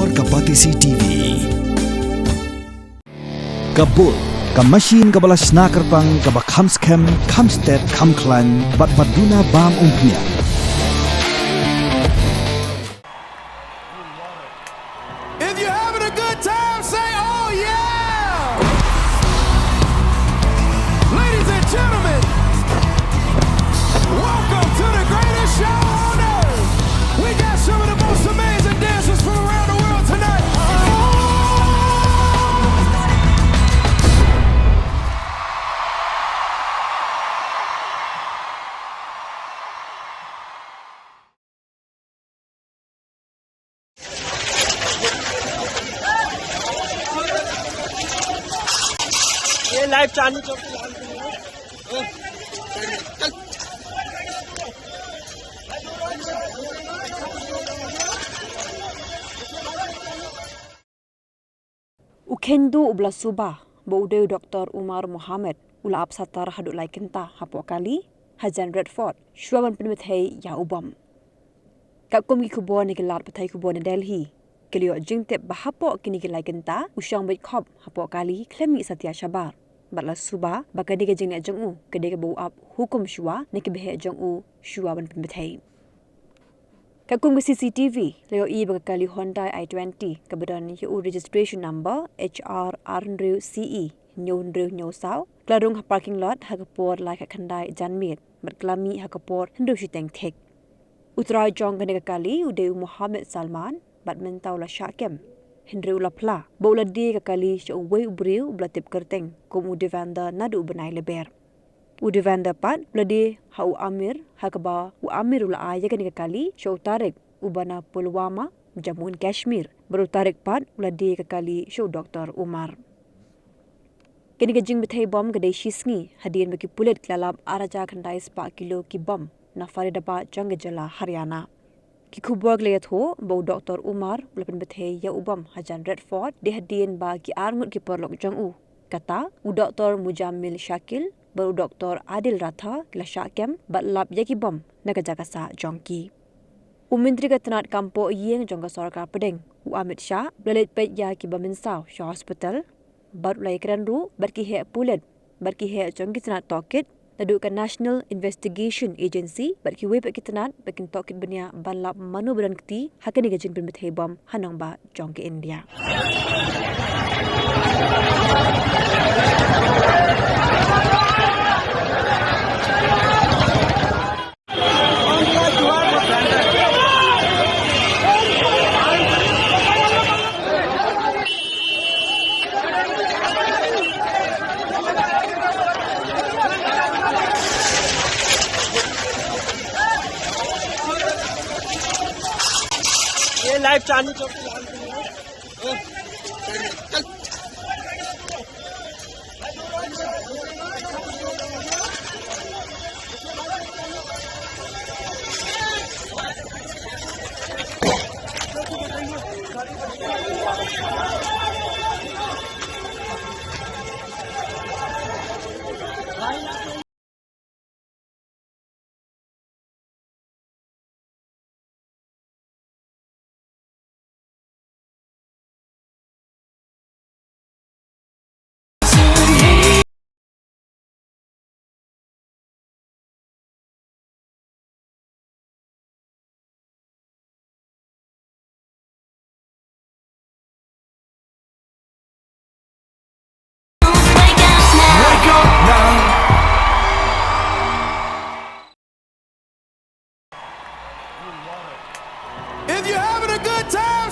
Doktor kapatisi TV. Kabul, kamasin kabalas nakarpang kabakhamskem, kamstet, kamklan, batbaduna bam umpnya. If you're having a good time, say, oh yeah! Ladies and gentlemen, welcome to the greatest show on earth. We got some of the most amazing dancers from around the world tonight. ये लाइव चालू चल Ukhendu ubla suba baude Doktor Umar Muhammad ula Satar haduk lai Kynta Hapoh kali Hajan Redford Shuwa Pynbthei ya ubam Kakum ki kubo ni gelar Pynbthei kubo ni Delhi kelio jingtep bahapo kini gelai Kynta usang bait khop Hapoh kali klemi Satya Shabar batla suba bakadi ke jingna jongu kede ke bau up hukum Shuwa ni ke behe jongu Shuwa Pynbthei Kakum CCTV leo i bakali Hyundai i20 kebetulan yu registration number HR R CE nyo sao klarung parking lot hakapor lai khandai janmit berkelami hakapor hendu shiteng tek Utrai jong kene kali ude Muhammad Salman badmentau la syakem Henry Ulapla bola di kali syo we ubriu blatip kerteng kum udevanda nadu benai leber Udevanda pat bladi hau Amir hakaba u Amir ula aya kene kali syo tarik ubana Pulwama Jammu Kashmir baru tarik pat bladi kali syo Doktor Umar Kini kejing Pynbthei bom gede shisngi hadian bagi pulit kelalap araja khandai 4 kilo ki bom na Faridabad Jangajala Haryana Ki kubwa gleyat ho bau Doktor Umar ula Pynbthei ya ubam Hajan Redford di hadian bagi arngut ki perlok jangu kata u Doktor Mujammil Shakil baru Doktor Adil Ratha kila syakem batlap yaki bom naga jakasa jongki Menteri Ketenat Kampo Yeng jongka Sarkar Pedeng u Amit Shah belalit pet ya ki baminsau Shah Hospital baru lai keranru berkihe pulet berkihe jongki tenat tokit Ladukan National Investigation Agency berkiwe pek ketenat bekin tokit benia balap manu badan keti hakani gajin Pynbthei bom hanang ba jongki India ये लाइव चालू चल If you're having a good time,